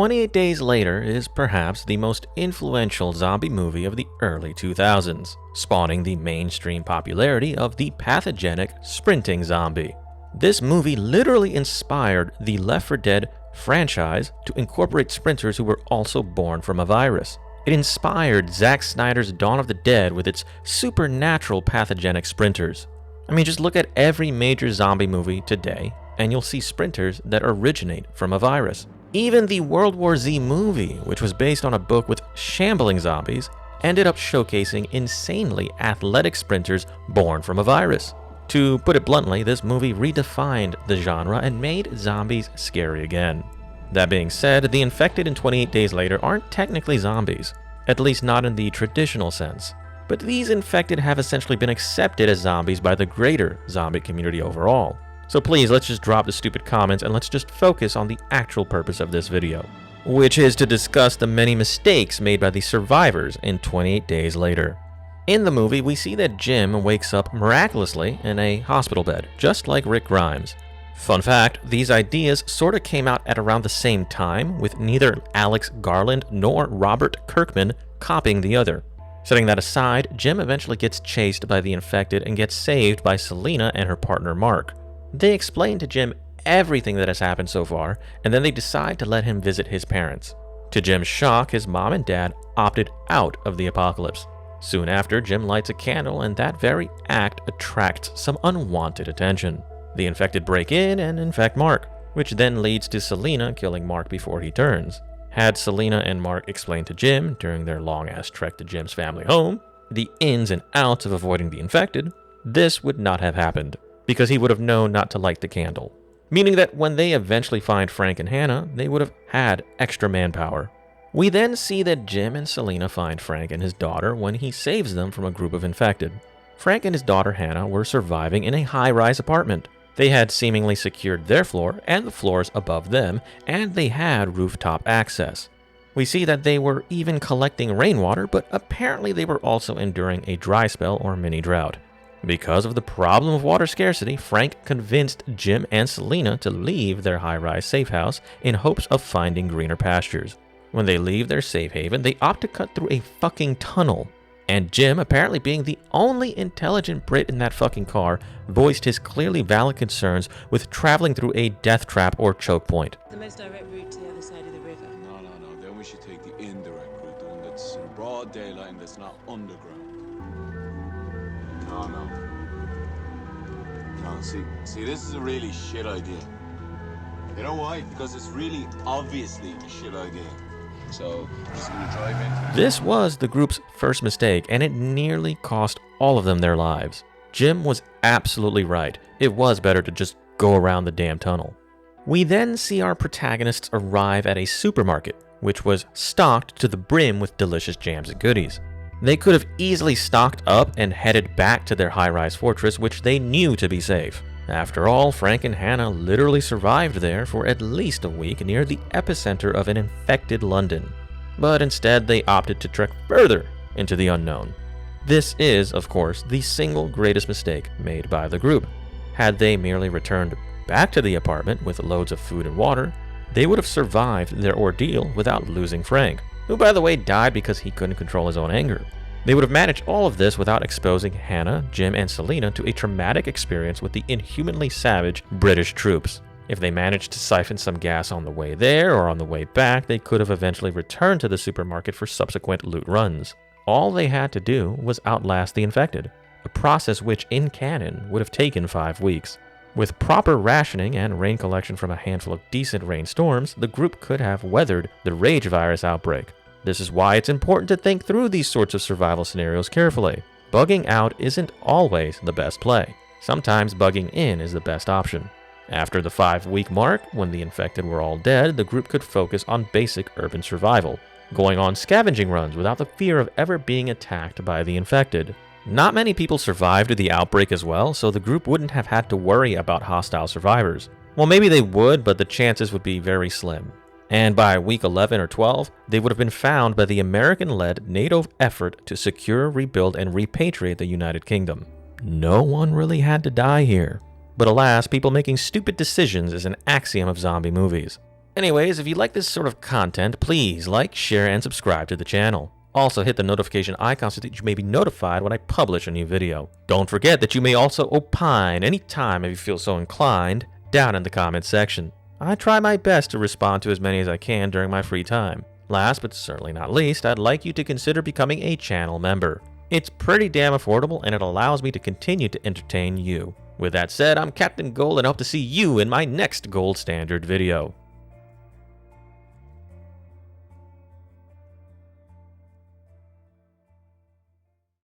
28 Days Later is perhaps the most influential zombie movie of the early 2000s, spawning the mainstream popularity of the pathogenic sprinting zombie. This movie literally inspired the Left 4 Dead franchise to incorporate sprinters who were also born from a virus. It inspired Zack Snyder's Dawn of the Dead with its supernatural pathogenic sprinters. I mean, just look at every major zombie movie today, and you'll see sprinters that originate from a virus. Even the World War Z movie, which was based on a book with shambling zombies, ended up showcasing insanely athletic sprinters born from a virus. To put it bluntly, this movie redefined the genre and made zombies scary again. That being said, the infected in 28 Days Later aren't technically zombies, at least not in the traditional sense. But these infected have essentially been accepted as zombies by the greater zombie community overall. So please, let's just drop the stupid comments and let's just focus on the actual purpose of this video, which is to discuss the many mistakes made by the survivors in 28 Days Later. In the movie, we see that Jim wakes up miraculously in a hospital bed, just like Rick Grimes. Fun fact, these ideas sorta came out at around the same time, with neither Alex Garland nor Robert Kirkman copying the other. Setting that aside, Jim eventually gets chased by the infected and gets saved by Selena and her partner Mark. They explain to Jim everything that has happened so far, and then they decide to let him visit his parents. To Jim's shock, his mom and dad opted out of the apocalypse. Soon after, Jim lights a candle, and that very act attracts some unwanted attention. The infected break in and infect Mark, which then leads to Selena killing Mark before he turns. Had Selena and Mark explained to Jim during their long-ass trek to Jim's family home the ins and outs of avoiding the infected, this would not have happened, because he would have known not to light the candle. Meaning that when they eventually find Frank and Hannah, they would have had extra manpower. We then see that Jim and Selena find Frank and his daughter when he saves them from a group of infected. Frank and his daughter Hannah were surviving in a high-rise apartment. They had seemingly secured their floor and the floors above them, and they had rooftop access. We see that they were even collecting rainwater, but apparently they were also enduring a dry spell or mini drought. Because of the problem of water scarcity, Frank convinced Jim and Selena to leave their high-rise safe house in hopes of finding greener pastures. When they leave their safe haven, they opt to cut through a fucking tunnel. And Jim, apparently being the only intelligent Brit in that fucking car, voiced his clearly valid concerns with traveling through a death trap or choke point. The most direct route to the other side of the river. No. Then we should take the indirect route, the one that's in broad daylight and that's not underground. No, see, this is a really shit idea. You know why? Because it's really obviously a shit idea. So, I'm just gonna drive into This was the group's first mistake, and it nearly cost all of them their lives. Jim was absolutely right. It was better to just go around the damn tunnel. We then see our protagonists arrive at a supermarket, which was stocked to the brim with delicious jams and goodies. They could have easily stocked up and headed back to their high-rise fortress, which they knew to be safe. After all, Frank and Hannah literally survived there for at least a week near the epicenter of an infected London. But instead, they opted to trek further into the unknown. This is, of course, the single greatest mistake made by the group. Had they merely returned back to the apartment with loads of food and water, they would have survived their ordeal without losing Frank, who by the way died because he couldn't control his own anger. They would have managed all of this without exposing Hannah, Jim, and Selena to a traumatic experience with the inhumanly savage British troops. If they managed to siphon some gas on the way there or on the way back, they could have eventually returned to the supermarket for subsequent loot runs. All they had to do was outlast the infected, a process which, in canon, would have taken 5 weeks. With proper rationing and rain collection from a handful of decent rainstorms, the group could have weathered the rage virus outbreak. This is why it's important to think through these sorts of survival scenarios carefully. Bugging out isn't always the best play. Sometimes bugging in is the best option. After the 5-week mark, when the infected were all dead, the group could focus on basic urban survival, going on scavenging runs without the fear of ever being attacked by the infected. Not many people survived the outbreak as well, so the group wouldn't have had to worry about hostile survivors. Well, maybe they would, but the chances would be very slim. And by week 11 or 12, they would have been found by the American-led NATO effort to secure, rebuild, and repatriate the United Kingdom. No one really had to die here. But alas, people making stupid decisions is an axiom of zombie movies. Anyways, if you like this sort of content, please like, share, and subscribe to the channel. Also hit the notification icon so that you may be notified when I publish a new video. Don't forget that you may also opine anytime if you feel so inclined down in the comments section. I try my best to respond to as many as I can during my free time. Last but certainly not least, I'd like you to consider becoming a channel member. It's pretty damn affordable and it allows me to continue to entertain you. With that said, I'm Captain Gold and I hope to see you in my next Gold Standard video.